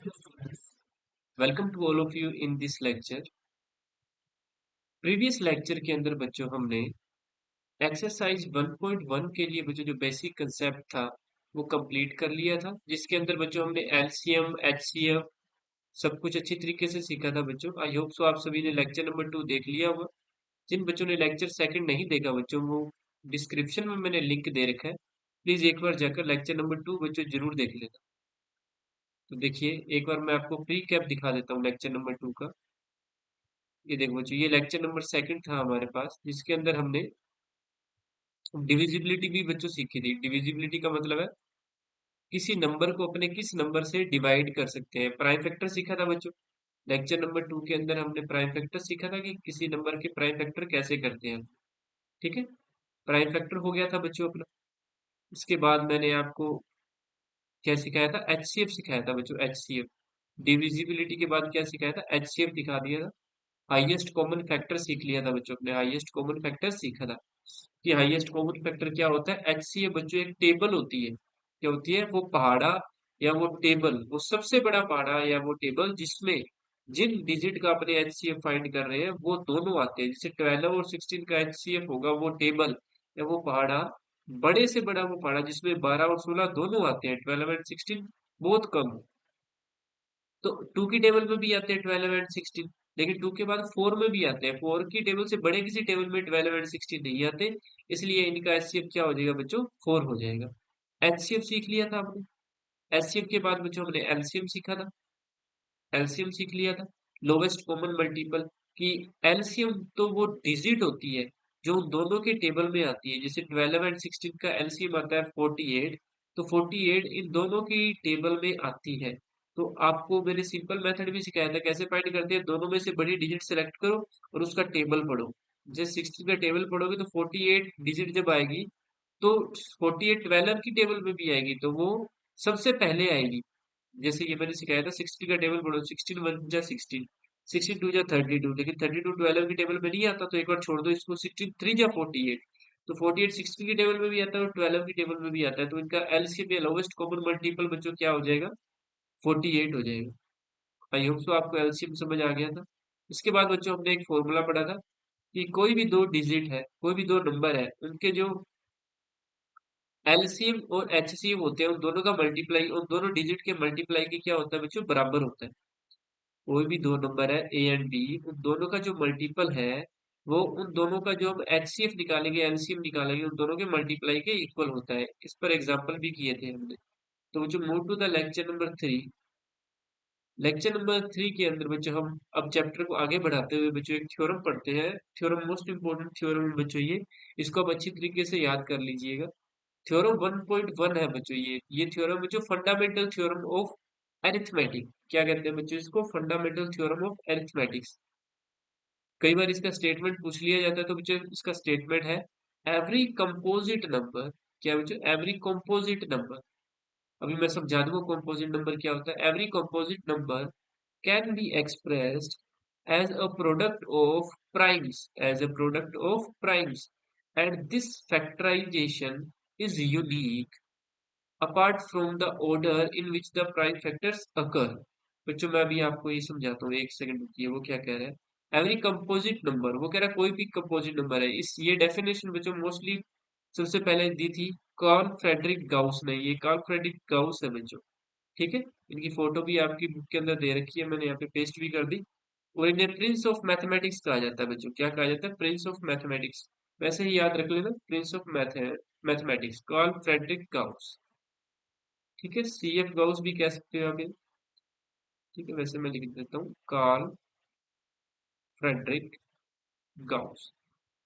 Welcome to all of you in this lecture. Previous lecture के अंदर बच्चों हमने एक्सरसाइज 1.1 के लिए बच्चों जो बेसिक कंसेप्ट था वो कंप्लीट कर लिया था, जिसके अंदर बच्चों हमने एलसीएम एचसीएफ सब कुछ अच्छी तरीके से सीखा था। बच्चों आई होप सो आप सभी ने लेक्चर नंबर 2 देख लिया होगा। जिन बच्चों ने लेक्चर सेकंड नहीं देखा बच्चों, वो डिस्क्रिप्शन में मैंने लिंक दे रखा है, प्लीज एक बार जाकर लेक्चर नंबर 2 बच्चों जरूर देख लेना। तो देखिए, एक बार मैं आपको प्री कैप दिखा देता हूँ लेक्चर नंबर 2 का। ये देखो बच्चों, ये लेक्चर नंबर सेकंड था हमारे पास, जिसके अंदर हमने डिविजिबिलिटी भी बच्चों सीखी थी। डिविजिबिलिटी का मतलब है किसी नंबर को अपने किस नंबर से डिवाइड कर सकते हैं। प्राइम फैक्टर सीखा था बच्चों। लेक्चर नंबर 2 के अंदर हमने प्राइम फैक्टर सीखा था कि किसी नंबर के प्राइम फैक्टर कैसे करते हैं। ठीक है, प्राइम फैक्टर हो गया था बच्चों अपना। इसके बाद मैंने आपको क्या सिखाया था, एचसीएफ सिखाया था बच्चों, एचसीएफ। डिविजिबिलिटी के बाद क्या सिखाया था, एचसीएफ दिखा दिया था। हाईएस्ट कॉमन फैक्टर सीख लिया था बच्चों अपने, हाईएस्ट कॉमन फैक्टर सीखा था कि हाईएस्ट कॉमन फैक्टर क्या होता है। एचसीएफ बच्चों एक टेबल होती है। क्या होती है वो, पहाड़ा या वो टेबल, वो सबसे बड़ा पहाड़ा या वो टेबल जिसमें जिन डिजिट का अपने एचसीएफ फाइंड कर रहे हैं वो दोनों आते हैं। जैसे 12 और 16 का एचसीएफ होगा वो टेबल या वो पहाड़ा, बड़े से बड़ा वो पहाड़ा जिसमें 12 और 16 दोनों आते हैं, 12 एंड 16 बहुत कम। तो 2 की टेबल में भी आते हैं 12 एंड 16, लेकिन 2 के बाद 4 में भी आते हैं। 4 की टेबल से बड़े किसी टेबल में 12 एंड 16 नहीं आते, इसलिए इनका एचसीएफ क्या हो जाएगा बच्चों, 4 हो जाएगा। एचसीएफ सीख लिया था हमने। एचसीएफ के बाद बच्चों हमने एलसीएम सीखा था, एलसीएम सीख लिया था। लोवेस्ट कॉमन मल्टीपल की एलसीएम तो वो डिजिट होती है जो उन दोनों के टेबल में आती है। जैसे 12 एंड 16 का एलसीएम आता है 48, तो 48 इन दोनों की टेबल में आती है। तो आपको मैंने सिंपल मेथड भी सिखाया था कैसे फाइंड करते हैं, दोनों में से बड़ी डिजिट सेलेक्ट करो और उसका टेबल पढ़ो। जैसे 16 का टेबल पढ़ोगे तो 48 डिजिट जब आएगी तो 48 12 की टेबल में भी आएगी, तो वो सबसे पहले आएगी। जैसे ये मैंने सिखाया था 60 का टेबल पढ़ो, 16 वन जा 16, 16 टू जा 32, लेकिन 32 12 की टेबल में नहीं आता, तो एक बार छोड़ दो इसको, 16 थ्री जा 48, तो 48 16 की टेबल में भी आता है और 12 की टेबल में भी आता है, तो इनका एलसीएम या लोवेस्ट कॉमन मल्टीपल बच्चों क्या हो जाएगा, 48 हो जाएगा। आई होप सो आपको एलसीएम समझ आ गया था। इसके बाद बच्चों हमने एक फॉर्मूला पढ़ा था कि कोई भी दो डिजिट है, कोई भी दो नंबर है, उनके जो एलसीएम और एचसीएम होते हैं उन दोनों का मल्टीप्लाई, उन दोनों डिजिट के मल्टीप्लाई के क्या होता है बच्चों, बराबर होता है। कोई भी दो नंबर है ए एंड बी, उन दोनों का जो मल्टीपल है वो उन दोनों का जो हम एचसीएफ निकालेंगे एलसीएम निकालेंगे उन दोनों के मल्टीप्लाई के इक्वल होता है। इस पर एग्जांपल भी किए थे हमने। तो जो move to the lecture number 3, lecture number 3 के अंदर बच्चों हम अब चैप्टर को आगे बढ़ाते हुए बच्चों एक थ्योरम पढ़ते हैं। थ्योरम मोस्ट इंपोर्टेंट थ्योरम है बच्चों ये, इसको आप अच्छी तरीके से याद कर लीजिएगा। थ्योरम 1.1 है बच्चों, ये थ्योरम बच्चों फंडामेंटल थ्योरम ऑफ अरिथमेटिक, क्या कहते हैं बच्चों इसको, फंडामेंटल थ्योरम ऑफ अरिथमेटिक्स। कई बार इसका स्टेटमेंट पूछ लिया जाता है, तो बच्चों इसका स्टेटमेंट है एवरी कंपोजिट नंबर, क्या बच्चों, एवरी कंपोजिट नंबर। अभी मैं समझा दूंगा कंपोजिट नंबर क्या होता है। Every composite number can be expressed as a product of primes, as a product of primes, and this factorization is unique apart from the order in which the prime factors occur। बच्चों मैं अभी आपको ये समझाता हूँ, एक second रुकिए। वो क्या कह रहा है, एवरी कंपोजिट नंबर, वो कह रहा है कोई भी कंपोजिट नंबर है। इस ये डेफिनेशन बच्चों मोस्टली सबसे पहले दी थी कार्ल फ्रेडरिक गाउस ने, ये कार्ल फ्रेडरिक गाउस है बच्चों। ठीक है, इनकी फोटो भी आपकी बुक के अंदर दे रखी है, मैंने यहाँ पे पेस्ट भी कर दी। और इन्हें प्रिंस ऑफ मैथमेटिक्स कहा जाता है बच्चों, क्या कहा जाता है, प्रिंस ऑफ मैथमेटिक्स। वैसे ही याद रख लेना, Prince of mathematics Karl Frederick Gauss. ठीक है, सी एफ गाउस भी कह सकते हो आप इन्हें। ठीक है, वैसे मैं लिख देता हूँ कार्ल फ्रेडरिक गाउस।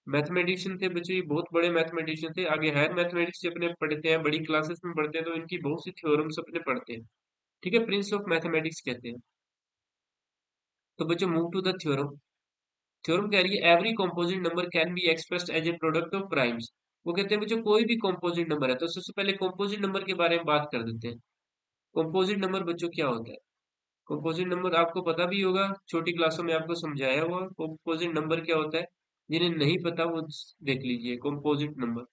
मैथमेटिशियन थे बच्चों, ये बहुत बड़े मैथमेटिशियन थे। आगे हायर मैथमेटिक्स से अपने पढ़ते हैं, बड़ी क्लासेस में पढ़ते हैं, तो इनकी बहुत सी थ्योरम्स अपने पढ़ते हैं। ठीक है, प्रिंस ऑफ मैथमेटिक्स कहते हैं। तो बच्चों move to the theorem. Theorem कह रही है every composite number can be expressed as a product of primes. वो कहते हैं बच्चों कोई भी कंपोजिट नंबर है, तो सबसे पहले कंपोजिट नंबर के बारे में बात कर देते हैं। कंपोजिट नंबर बच्चों क्या होता है, कंपोजिट नंबर आपको पता भी होगा, छोटी क्लासों में आपको समझाया हुआ कंपोजिट नंबर क्या होता है। जिन्हें नहीं पता वो देख लीजिए। कंपोजिट नंबर,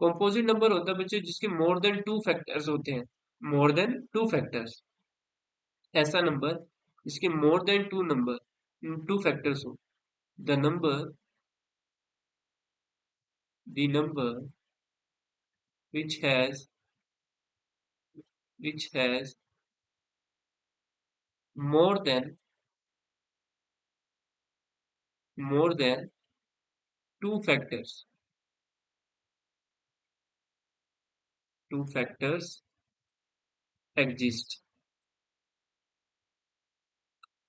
कंपोजिट नंबर होता है बच्चों जिसके मोर देन टू फैक्टर्स होते हैं, मोर देन टू फैक्टर्स। ऐसा नंबर इसके more than two number two factors हो। The number the number which has which has more than more than two factors exist।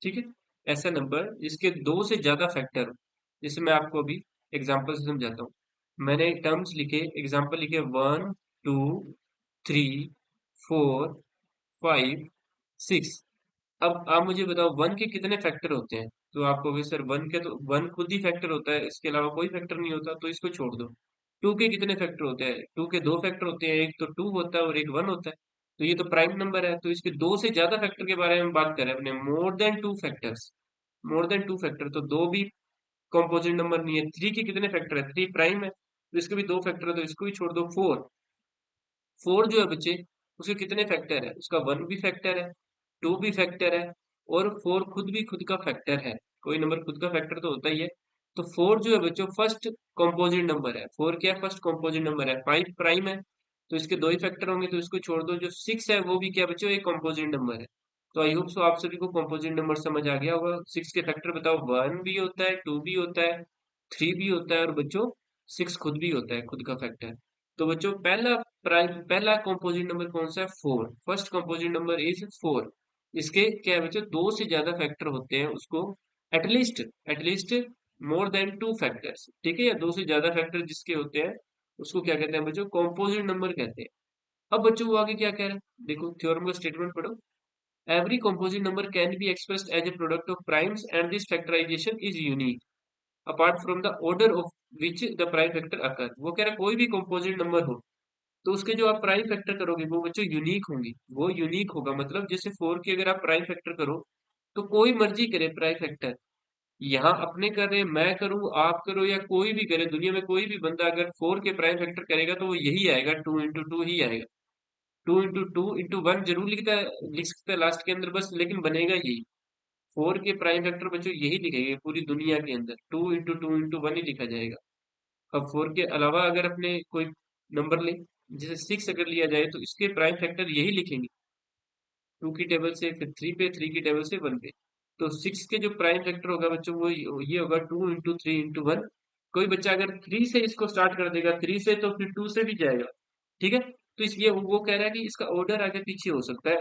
ठीक है, ऐसा नंबर जिसके दो से ज्यादा फैक्टर हो। जैसे मैं आपको अभी एग्जांपल से समझाता हूँ। मैंने टर्म्स लिखे, एग्जांपल लिखे 1 2 3 4 5 6। अब आप मुझे बताओ वन के कितने फैक्टर होते हैं। तो आप कहोगे सर वन के तो वन खुद ही फैक्टर होता है, इसके अलावा कोई फैक्टर नहीं होता, तो इसको छोड़ दो। टू के कितने फैक्टर होते हैं, टू के दो फैक्टर होते हैं, एक तो टू होता है और एक वन होता है। तो ये तो प्राइम नंबर है, तो इसके दो से ज्यादा फैक्टर के बारे में बात करें अपने, मोर देन टू फैक्टर्स। मोर देन टू फैक्टर तो दो भी कॉम्पोजिट नंबर नहीं है। थ्री के कितने फैक्टर है, थ्री प्राइम है तो इसके भी दो फैक्टर है, तो इसको भी छोड़ दो। फोर, फोर जो है बच्चे उसके कितने फैक्टर है, उसका वन भी फैक्टर है, टू भी फैक्टर है, और फोर खुद भी खुद का फैक्टर है। कोई नंबर खुद का फैक्टर तो होता ही है। तो फोर जो है बच्चों फर्स्ट कॉम्पोजिट नंबर है। फोर क्या है, फर्स्ट कॉम्पोजिट नंबर है। फाइव प्राइम है तो इसके दो ही फैक्टर होंगे, तो इसको छोड़ दो। जो सिक्स है वो भी क्या बच्चों, एक कॉम्पोजिट नंबर है। तो आई होप सो आप सभी को कॉम्पोजिट नंबर समझ आ गया होगा। सिक्स के फैक्टर बताओ, वन भी होता है, टू भी होता है, थ्री भी होता है, और बच्चों सिक्स खुद भी होता है, खुद का फैक्टर। तो बच्चों पहला कंपोजिट नंबर कौन सा है, four. First composite number is four. इसके क्या है बच्चों, दो से ज्यादा फैक्टर होते हैं उसको, at least more than two factors, ठीक है, या दो से ज्यादा फैक्टर जिसके होते हैं उसको क्या कहते हैं बच्चों, कंपोजिट नंबर कहते हैं। अब बच्चों वो आगे क्या कह रहे हैं, देखो थ्योरम का स्टेटमेंट पढ़ो। Every composite number can be expressed as a product of primes and this factorisation is unique apart from the order of which the prime factor occur. वो कह रहा है कोई भी कंपोजिट नंबर हो तो उसके जो आप प्राइम फैक्टर करोगे वो बच्चों यूनिक होंगे। वो यूनिक होगा मतलब जैसे फोर की अगर आप प्राइम फैक्टर करो तो कोई मर्जी करे प्राइम फैक्टर, यहाँ अपने कर रहे, मैं करूँ, आप करो, या कोई भी करे, दुनिया में कोई भी बंदा अगर फोर के प्राइम फैक्टर करेगा तो वो यही आएगा, टू इंटू टू ही आएगा। Two into two into one जरूर लिख सकता है लास्ट के अंदर बस, लेकिन बनेगा यही। फोर के प्राइम फैक्टर बच्चों यही लिखेंगे पूरी दुनिया के अंदर, टू इंटू वन ही लिखा जाएगा। अब फोर के अलावा अगर अपने कोई नंबर ले, जैसे सिक्स अगर लिया जाए तो इसके प्राइम फैक्टर यही लिखेंगे, टू की टेबल से, फिर थ्री पे, थ्री की टेबल से, वन पे। तो सिक्स के जो प्राइम फैक्टर होगा बच्चों वो ये होगा to into three into one. कोई बच्चा अगर थ्री से इसको स्टार्ट कर देगा, थ्री से, तो फिर टू से भी जाएगा, ठीक है। तो इसलिए वो कह रहा है कि इसका ऑर्डर आगे पीछे हो सकता है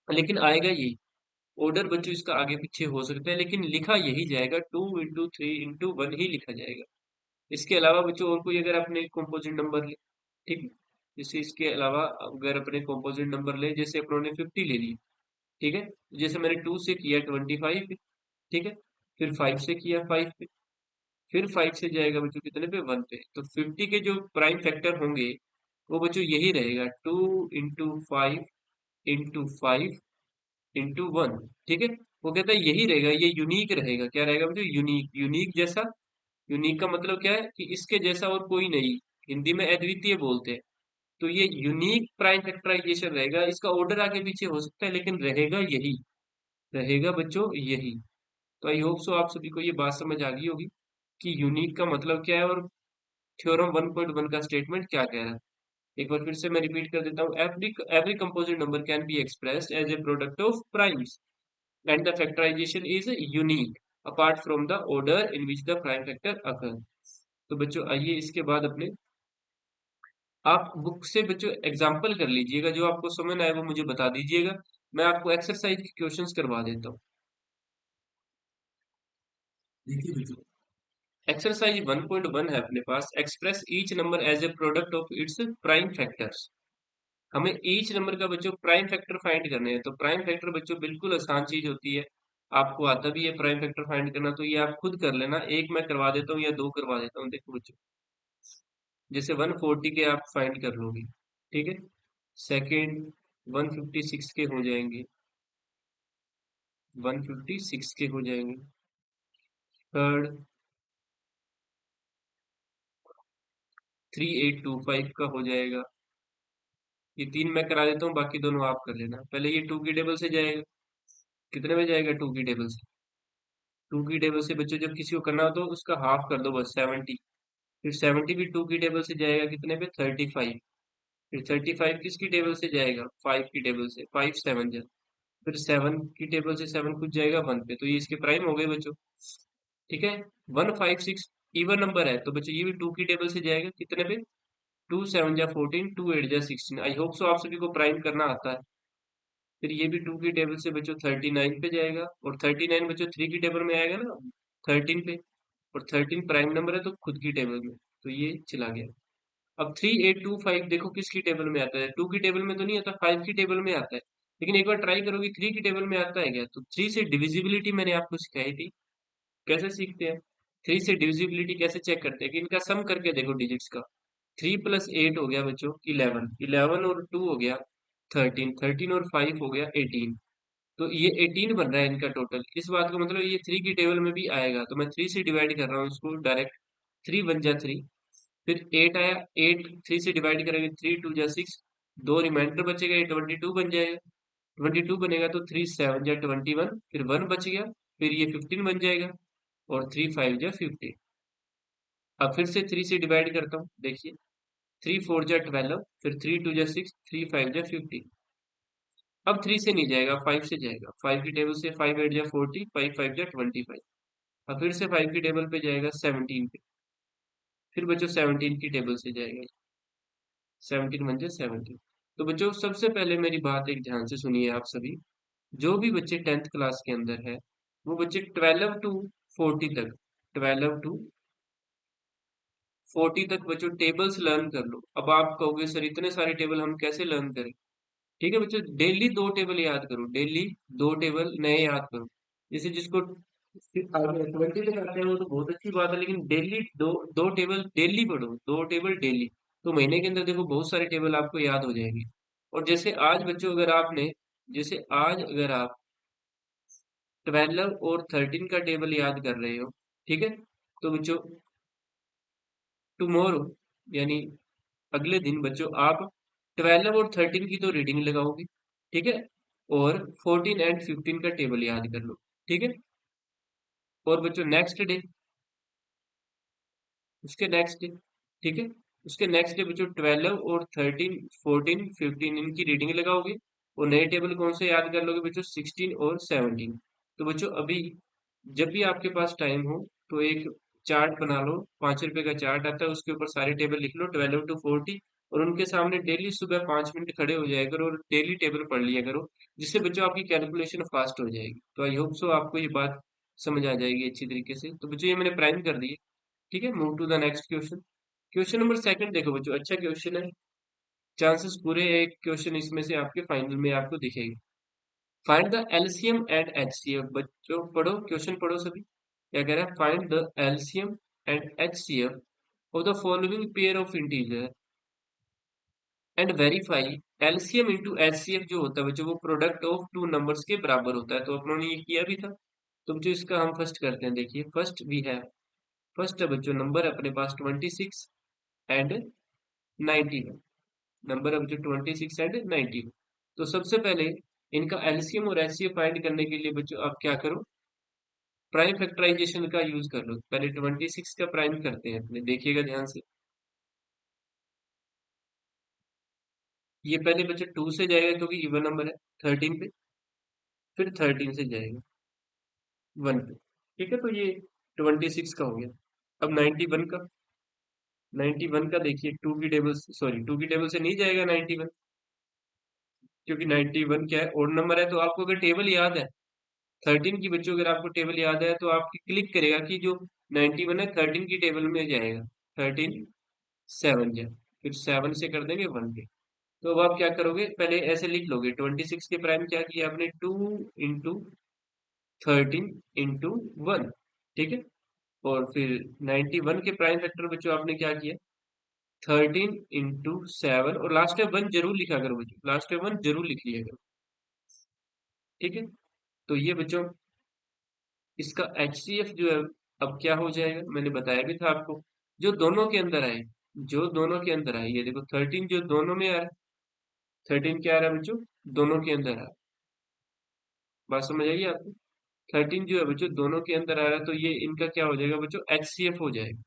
लेकिन आएगा यही। ऑर्डर बच्चों इसका आगे पीछे हो सकता है लेकिन लिखा यही जाएगा, two into three into one ही लिखा जाएगा। इसके अलावा बच्चों और कोई अगर आपने कंपोजिट नंबर ले, ठीक है, जैसे इसके अलावा अगर अपने कंपोजिट नंबर ले, जैसे अपनों ने 50 ले ली, ठीक है, जैसे मैंने टू से किया 25 पे, ठीक है, फिर फाइव से किया फाइव पे, फिर फाइव से जाएगा बच्चों कितने पे, वन पे। तो 50 के जो प्राइम फैक्टर होंगे वो बच्चों यही रहेगा, two into five into five into one, ठीक है। वो कहता है यही रहेगा, ये यूनिक रहेगा। क्या रहेगा बच्चों, यूनिक। यूनिक जैसा, यूनिक का मतलब क्या है कि इसके जैसा और कोई नहीं, हिंदी में अद्वितीय बोलते हैं। तो ये यूनिक प्राइम फैक्टराइजेशन रहेगा। इसका ऑर्डर आगे पीछे हो सकता है लेकिन रहेगा यही, रहेगा बच्चों यही। तो आई होप सो आप सभी को ये बात समझ आ गई होगी कि यूनिक का मतलब क्या है और थ्योरम 1.1 का स्टेटमेंट क्या कह रहा है। एक बार फिर से मैं रिपीट कर देता हूँ। Every every composite number can be expressed as a product of primes and the factorization is unique apart from the order in which the prime factor occur। तो बच्चों आइए इसके बाद अपने, आप बुक से बच्चों एग्जाम्पल कर लीजिएगा, जो आपको समझ आए वो मुझे बता दीजिएगा। मैं आपको एक्सरसाइज के क्वेश्चंस करवा देता हूँ। देखिए बच्चों, एक्सरसाइज 1.1 है अपने पास, express each number as a product of its prime factors. हमें ईच नंबर का बच्चों प्राइम फैक्टर फाइंड करने हैं। तो प्राइम फैक्टर बच्चों बिल्कुल आसान चीज होती है, आपको आता भी है प्राइम फैक्टर फाइंड करना, तो ये आप खुद कर लेना। एक मैं करवा देता हूँ या दो करवा देता हूँ। देखो बच्चों, जैसे 140 के आप फाइंड कर लोगे, ठीक है, सेकंड 156 के हो जाएंगे, 156 के हो जाएंगे, थर्ड 3825 का हो जाएगा। ये तीन मैं करा देता हूँ, बाकी दोनों आप कर लेना। पहले ये टू की टेबल से जाएगा, कितने में जाएगा टू की टेबल से? टू की टेबल से बच्चों जब किसी को करना हो तो उसका हाफ कर दो बस, 70। फिर 70 भी टू की टेबल से जाएगा कितने पे? 35। फिर 35 किसकी टेबल से जाएगा? 5 की टेबल से। 5 7 जा, फिर 7 की टेबल से 7 कुछ जाएगा 1 पे, तो ये इसके प्राइम हो गए बच्चों। ठीक है, 156 इवन नंबर है, तो बच्चों ये भी टू की टेबल से जाएगा कितने पे? 2 7 जा 14, 2 8 जा 16। आई होप सो आप सभी को प्राइम करना आता है। फिर ये भी टू की टेबल से बच्चों 39 पे जाएगा, और 39 बच्चों थ्री की टेबल में आएगा ना, 13 पे। और 13 प्राइम नंबर है तो खुद की टेबल में, तो ये चला गया। अब 3825 देखो किसकी टेबल में आता है? टू की टेबल में तो नहीं आता, 5 की टेबल में आता है। लेकिन एक बार ट्राई करोगे थ्री की टेबल में आता है क्या? तो थ्री से डिविजिबिलिटी मैंने आपको सिखाई थी, कैसे सीखते हैं। थ्री से डिविजिबिलिटी कैसे चेक करते हैं कि इनका सम करके देखो डिजिट्स का। 3 + 8 हो गया बच्चों 11, 11 और 2 हो गया 13, 13 और 5 हो गया 18। तो ये 18 बन रहा है इनका टोटल। इस बात का मतलब ये थ्री की टेबल में भी आएगा, तो मैं थ्री से डिवाइड कर रहा हूँ इसको डायरेक्ट। 3 × 1 = 3। फिर 8 आया, 8 3 से डिवाइड करेंगे, 3 × 2 = 6। दो रिमाइंडर बचेगा, ये 22 बन जाएगा। 22 बनेगा तो 3 7 × 21, फिर 1 बच गया। फिर ये 15 बन जाएगा, और 3 5 × 15। अब फिर से 3 से डिवाइड करता हूँ, देखिए। 3 4 × 12, फिर 3 2 = 6, 3 5 × 15। अब 3 से नहीं जाएगा, 5 से जाएगा। 5 की टेबल से 5 8 = 40, 5 5 × 25। अब फिर से 5 की टेबल पे जाएगा 17 पे। फिर बच्चों 17 की टेबल से जाएगा, 17 × 1 = 17। तो बच्चों सबसे पहले मेरी बात एक ध्यान से सुनिए आप सभी। जो भी बच्चे 10th क्लास के अंदर है, वो बच्चे 12 to 40 तक, 12 to 40 तक बच्चों टेबल्स लर्न कर लो। अब आप कहोगे सर इतने सारे टेबल हम कैसे लर्न करें? ठीक है बच्चों, डेली 2 टेबल याद करो, डेली 2 टेबल नए याद करो। जैसे जिसको फिर आगे 20 तक आते हैं वो तो बहुत अच्छी बात है, लेकिन डेली दो दो टेबल डेली पढ़ो, 2 टेबल डेली। तो महीने के अंदर देखो बहुत सारे टेबल आपको याद हो जाएंगे। और जैसे आज बच्चों अगर आपने, जैसे आज अगर आप 12 और 13 का टेबल याद कर रहे हो, ठीक है, तो बच्चों टुमारो यानी अगले दिन बच्चों आप 12 और 13 की तो रीडिंग लगाओगे, ठीक है, और 14 एंड 15 का टेबल याद कर लो, ठीक है। और बच्चों नेक्स्ट डे, उसके नेक्स्ट डे, ठीक है, उसके नेक्स्ट डे बच्चों 12 और 13 14 15 इनकी रीडिंग लगाओगे। और नए टेबल कौन से याद कर लोगे बच्चों? 16 और 17। तो बच्चों अभी जब भी आपके पास टाइम हो तो एक चार्ट बना लो, 5 रुपए का चार्ट आता है, उसके ऊपर सारे टेबल लिख लो 12 to 40। और उनके सामने डेली सुबह 5 मिनट खड़े हो जाया करो और डेली टेबल पढ़ लिया करो, जिससे बच्चों आपकी कैलकुलेशन फास्ट हो जाएगी। तो आई होप सो आपको ये बात समझ आ जाएगी अच्छी तरीके से। तो बच्चों ये मैंने प्राइम कर दी है, ठीक है। Move to the next question. Question number second देखो बच्चों, अच्छा क्वेश्चन है। चांसेस पूरे एक क्वेश्चन इसमें से आपके फाइनल में आपको दिखेगी। Find the LCM and HCF. बच्चों पढ़ो, क्वेश्चन पढ़ो सभी। क्या कह रहा है? Find the LCM and HCF of the following pair of integer and verify LCM into HCF जो होता है बच्चों वो प्रोडक्ट ऑफ टू नंबर्स के बराबर होता है। तो अपनों ने ये किया भी था। तो बच्चों इसका हम फर्स्ट करते हैं। देखिए फर्स्ट वी है, फर्स्ट है बच्चों नंबर अपने पास 26 एंड 91। नंबर है बच्चों 26 एंड 91। तो सबसे पहले इनका एलसीएम और एचसीएफ फाइंड करने के लिए बच्चों आप क्या करो? प्राइम फैक्टराइजेशन का यूज कर लो। पहले 26 का प्राइम करते हैं अपने, देखिएगा ध्यान से। ये पहले बच्चे 2 से जाएगा क्योंकि इवन नंबर है 13 पे, फिर 13 से जाएगा 1 पे, ठीक है। तो ये 26 का हो गया। अब 91 का, 91 का देखिए 2 की टेबल से, सॉरी 2 की टेबल से नहीं जाएगा 91, क्योंकि 91 क्या है? ओड नंबर है। तो आपको अगर टेबल याद है 13 की बच्चों, अगर आपको टेबल याद है तो आपकी क्लिक करेगा कि जो 91 है 13 की टेबल में जाएगा। 13 7 जाए, फिर 7 से कर देंगे 1 पे। तो अब आप क्या करोगे? पहले ऐसे लिख लोगे 26 के प्राइम क्या किया आपने? 2 × 13 × 1, ठीक है। और फिर 91 के प्राइम फैक्टर बच्चों आपने क्या किया? 13 × 7, और लास्ट में 1 जरूर लिखा करो बच्चों, लास्ट में 1 जरूर लिख लिया करो, ठीक है। तो ये बच्चों इसका एचसीएफ जो है अब क्या हो जाएगा, मैंने बताया भी था आपको। जो दोनों के अंदर आए, जो दोनों के अंदर आए, ये देखो 13 जो दोनों में आ रहा है, 13 क्या आ रहा है बच्चों? दोनों के अंदर आ रहा है। बात समझ आई आपको? 13 जो है बच्चों दोनों के अंदर आ रहा है, तो ये इनका क्या हो जाएगा बच्चों, HCF हो जाएगा।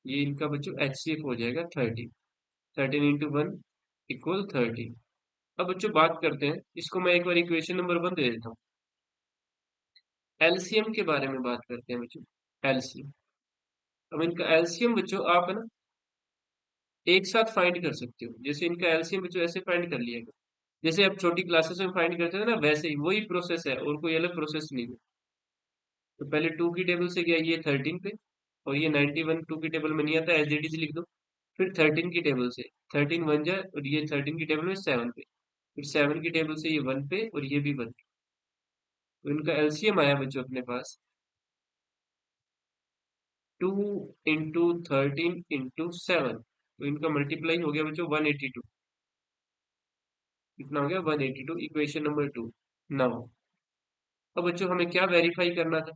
ये इनका बच्चों HCF हो जाएगा 13। 13 × 1 = 13। अब बच्चों बात करते हैं, इसको मैं एक बार इक्वेशन नंबर 1 दे देता हूँ। एलसीएम के बारे में बात करते हैं बच्चों। एलसीएम, अब इनका एलसीएम बच्चों आप है ना एक साथ फाइंड कर सकते हो। जैसे इनका एलसीएम बच्चों ऐसे फाइंड कर लिया, जैसे आप छोटी क्लासेस में फाइंड करते थे ना, वैसे ही वही प्रोसेस है और कोई अलग प्रोसेस नहीं है। तो पहले 2 की टेबल से गया ये 13 पे, और ये 91 2 की टेबल में नहीं आता, एज इट इज लिख दो। फिर 13 की टेबल से 13 1 जाए, और ये 13 की टेबल में 7 पे, फिर 7 की टेबल से ये 1 पे, और ये भी 1 पे। तो इनका एलसीएम आया बच्चों अपने पास 2 × 13 × 7। तो इनका मल्टीप्लाई हो गया बच्चों 182। कितना हो गया 182, इक्वेशन नंबर 2। नाउ अब बच्चों हमें क्या वेरीफाई करना था,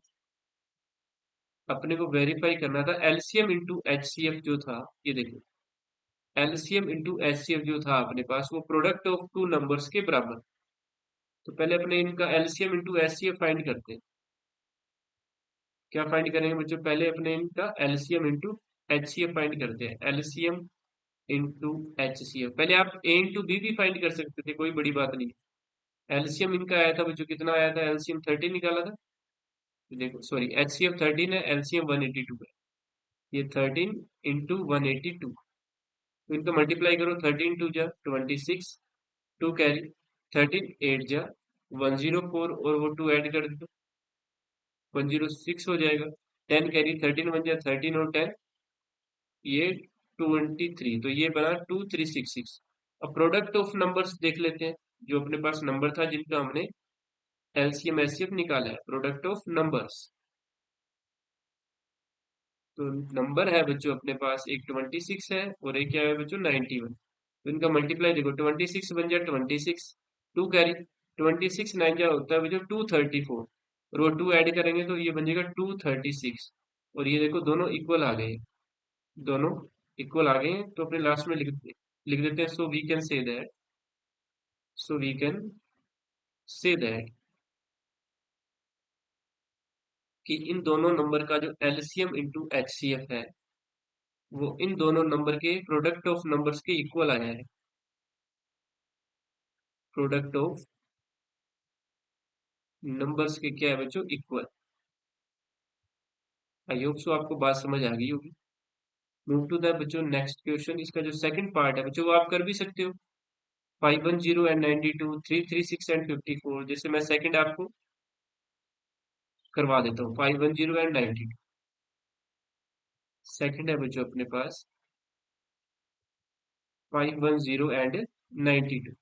अपने को वेरीफाई करना था एलसीएम इंटू एचसीएफ जो था। ये देखो एलसीएम इंटू एचसीएफ जो था अपने पास, वो प्रोडक्ट ऑफ टू नंबर्स के बराबर। तो पहले अपने इनका एलसीएम इंटू एचसीएफ फाइंड करते हैं। क्या फाइंड करेंगे बच्चों, पहले अपने इनका एलसीएम इंटू एचसीएफ फाइंड करते हैं। एलसीएम इंटू एचसीएफ, पहले आप ए इंटू बी भी फाइंड कर सकते थे, कोई बड़ी बात नहीं। एलसीएम इनका आया था बच्चों, कितना आया था, एलसीएम 13 निकाला था। तो देखो सॉरी, एचसीएफ 13 है, एलसीएम 182 है। ये 13 इंटू 182, तो इनको मल्टीप्लाई करो। 13 2 जा 26, 2 कैरी, 13 8 जा 104, और वो 2 ऐड कर दो 106 हो जाएगा। 10 कैरी, 13 1 जा 13, और 10 ये 23, तो ये बना 2366। अब प्रोडक्ट ऑफ नंबर्स देख लेते हैं, जो अपने पास नंबर था जिनका हमने एलसीएम एचसीएफ निकाला है, प्रोडक्ट ऑफ नंबर्स। तो नंबर है बच्चों अपने पास, एक 26 है और एक क्या है बच्चों 91। तो इनका मल्टीप्लाई देखो, 26 बन जाए 26, 2 कैरी, 26 9 जा होता है बच्चों 234, और वो 2 ऐड करेंगे तो ये बन जाएगा 236। और ये देखो दोनों इक्वल आ गए, दोनों इक्वल आ गए हैं। तो अपने लास्ट में लिख देते हैं, so we can say that कि इन दोनों नंबर का जो एलसीएम इंटू एचसीएफ है, वो इन दोनों नंबर के प्रोडक्ट ऑफ नंबर्स के इक्वल आया है। प्रोडक्ट ऑफ नंबर्स के क्या है बच्चों, इक्वल। आई होप सो आपको बात समझ आ गई होगी। मूव टू द बच्चों नेक्स्ट क्वेश्चन, इसका जो सेकंड पार्ट है बच्चों वो आप कर भी सकते हो। 510 एंड 92, 336 एंड 54, जैसे मैं सेकंड आपको करवा देता हूँ। 510 एंड 92, सेकंड है बच्चों अपने पास 510 एंड 92।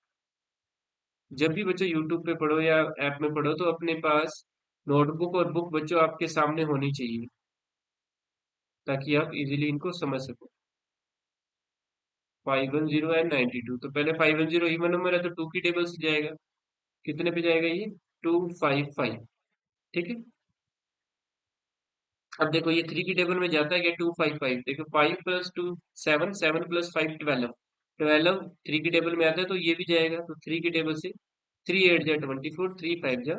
जब भी बच्चों यूट्यूब पे पढ़ो या ऐप में पढ़ो, तो अपने पास नोटबुक और बुक बच्चों आपके सामने होनी चाहिए, ताकि आप इजीली इनको समझ सको। 510 एंड 92, तो पहले 510 इवन नंबर है तो 2 की टेबल से जाएगा। कितने पे जाएगा ये, 255। ठीक है। अब देखो ये 3 की टेबल में जाता है क्या, 255। देखो 5 + 2 7, 7 + 5 12, 12 3 की टेबल में आता है तो ये भी जाएगा। तो 3 की टेबल से 3 8 जा 24, 3 5 जा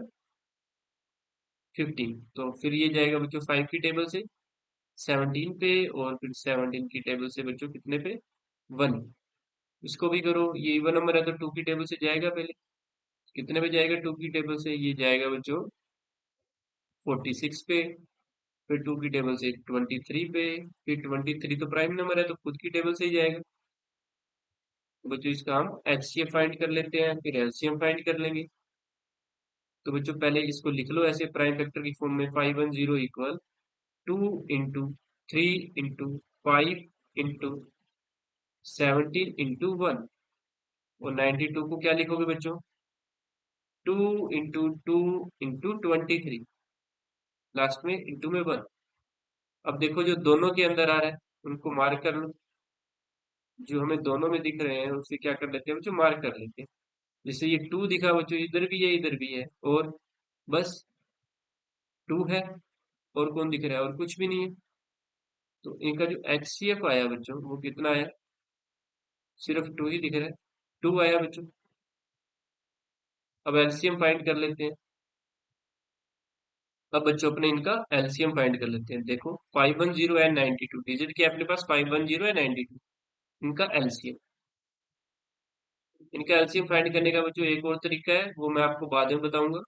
15, तो फिर ये जाएगा बच्चों 5 की टेबल से 17 पे, और फिर 17 की टेबल से बच्चों कितने पे, 1। इसको भी करो, ये इवन नंबर है तो 2 की टेबल से जाएगा पहले। कितने पे जाएगा 2 की टेबल से, ये जाएगा बच्चों 46 पे। फिर 2 की टेबल से 23 पे, फिर 23 तो प्राइम नंबर है तो खुद की टेबल से ही जाएगा। तो बच्चों इसका हम एचसीएफ फाइंड कर लेते हैं, फिर एलसीएम फाइंड कर लेंगे। तो बच्चों पहले इसको लिख लो ऐसे प्राइम फैक्टर की फॉर्म में, 510 equal 2 into 3 into 5 into 17 into 1, और 92 को क्या लिखोगे बच्चों, 2 इंटू 2 इंटू 23, लास्ट में इंटू में 1। अब देखो जो दोनों के अंदर आ रहा है उनको मार्क कर लो, जो हमें दोनों में दिख रहे हैं उसे क्या कर लेते हैं बच्चों, मार्क कर लेते हैं। जैसे ये 2 दिखा बच्चों, इधर भी है इधर भी है, और बस 2 है, और कौन दिख रहा है, और कुछ भी नहीं है। तो इनका जो एचसीएफ आया बच्चों वो कितना आया, सिर्फ 2 ही दिख रहा है, 2 आया बच्चों। अब एलसीएम फाइंड कर लेते हैं। अब बच्चों अपने इनका एलसीएम फाइंड कर लेते हैं। देखो 510 एंड 92 डिजिट के अपने पास 510 है 92, इनका एलसीएम। इनका एलसीएम फाइंड करने का बच्चों एक और तरीका है, वो मैं आपको बाद में बताऊंगा।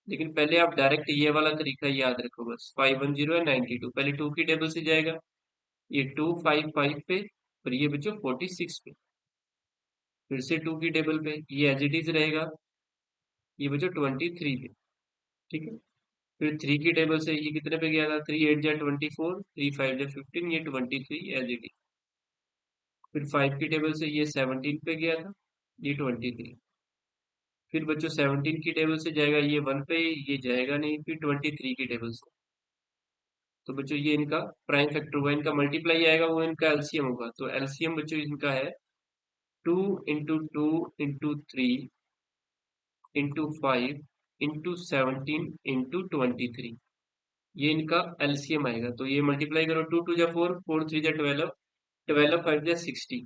लेकिन पहले आप डायरेक्ट ये वाला तरीका याद रखो बस। 510 है 92, पहले 2 की टेबल से जाएगा, ये 255 पे, और ये बच्चों 46 पे। फिर से 2 की टेबल पे, ये एज इट इज रहेगा, ये बच्चों 23 पे। ठीक है। फिर 3 की टेबल से ये कितने पे गया था, 3 8 जा 24, 3 5 जा 15, ये 23 एज इट इज। फिर 5 की टेबल से ये 17 पे गया था, ये 23। फिर बच्चों 17 की टेबल से जाएगा ये 1 पे, ये जाएगा नहीं, फिर 23 की टेबल से। तो बच्चों ये इनका प्राइम फैक्टर हुआ, इनका मल्टीप्लाई आएगा, वो इनका एलसीएम होगा। तो एलसीएम बच्चों इनका है 2 × 2 × 3 × 5 × 17 × 23। ये इनका एलसीएम आएगा। तो ये मल्टीप्लाई करो, 2 2 जा 4, 4 3 जा 12, 12 5 जा 60।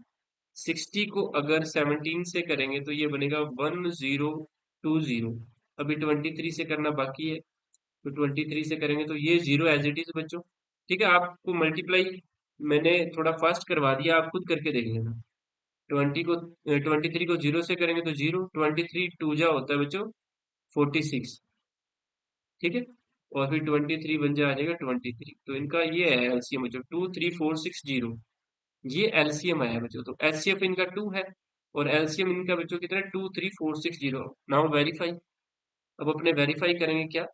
60 को अगर 17 से करेंगे तो ये बनेगा 1020। अभी 23 से करना बाकी है, तो 23 से करेंगे तो ये जीरो एज इट इज बच्चों। ठीक है, आपको मल्टीप्लाई मैंने थोड़ा फास्ट करवा दिया, आप खुद करके देख लेना। 23 को जीरो से करेंगे तो जीरो, 23 टू जा होता है बच्चों 46। ठीक है, और फिर 23 बन जा आ जाएगा 23। तो इनका ये है एलसीएम बच्चों 23460। ये एलसीएम आया बच्चों। तो एचसीएफ इनका 2 है, और एलसीएम इनका बच्चों कितना है 23460। Now verify. अब अपने वेरीफाई करेंगे क्या,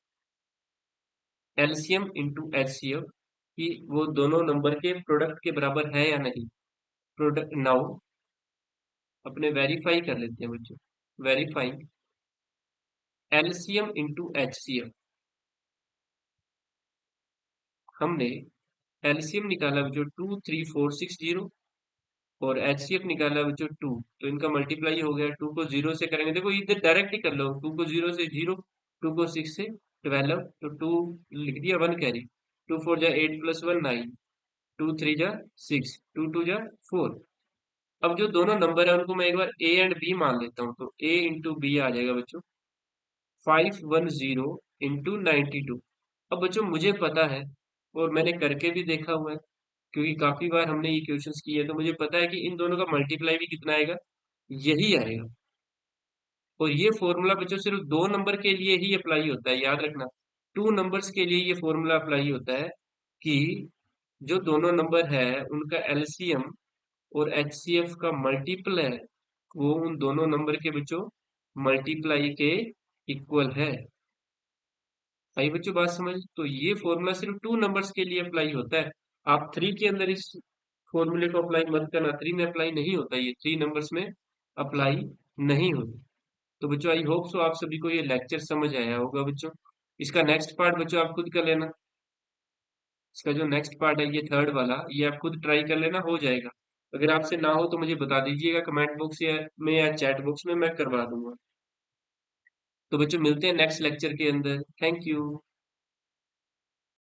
एलसीएम इंटू एचसीएफ, कि वो दोनों नंबर के प्रोडक्ट के बराबर है या नहीं। प्रोडक्ट नाउ अपने वेरीफाई कर लेते हैं बच्चों। Verify LCM into HCF. हमने एलसीएम निकाला बच्चों 23460, और एचसीएफ निकाला बच्चों 2। तो इनका मल्टीप्लाई हो गया, 2 को 0 से करेंगे, देखो इधर डायरेक्ट ही कर लो, 2 को 0 से 0, 2 को 6 से 12, तो 2 लिख दिया 1 कैरी, 2 4 जा 8 + 1 9, 2 3 जा 6, 2 2 जा 4। अब जो दोनों नंबर है उनको मैं एक बार ए एंड बी मान लेता हूँ, तो ए इंटू बी आ जाएगा बच्चों 510 × 92। अब बच्चों मुझे पता है, और मैंने करके भी देखा हुआ है, क्योंकि काफी बार हमने ये क्वेश्चंस किए हैं, तो मुझे पता है कि इन दोनों का मल्टीप्लाई भी कितना आएगा, यही आएगा। और ये फॉर्मूला बच्चों सिर्फ दो नंबर के लिए ही अप्लाई होता है, याद रखना। टू नंबर्स के लिए ये फॉर्मूला अप्लाई होता है कि जो दोनों नंबर है उनका एलसीएम और एचसीएफ का मल्टीपल है, वो उन दोनों नंबर के बच्चों मल्टीप्लाई के इक्वल है। आई बच्चों बात समझ। तो ये फॉर्मूला सिर्फ टू नंबर्स के लिए अप्लाई होता है। आप थ्री के अंदर इस फॉर्मूले को अप्लाई मत करना, थ्री में अप्लाई नहीं होता, ये थ्री नंबर्स में अप्लाई नहीं होता। तो बच्चों आई होप सो आप सभी को ये लेक्चर समझ आया होगा बच्चों। इसका नेक्स्ट पार्ट बच्चों आप खुद कर लेना। इसका जो नेक्स्ट पार्ट है ये थर्ड वाला, ये आप खुद ट्राई कर लेना, हो जाएगा। अगर आपसे ना हो तो मुझे बता दीजिएगा कमेंट बॉक्स या चैट बॉक्स में, मैं करवा दूंगा। तो बच्चों मिलते हैं नेक्स्ट लेक्चर के अंदर। Thank you.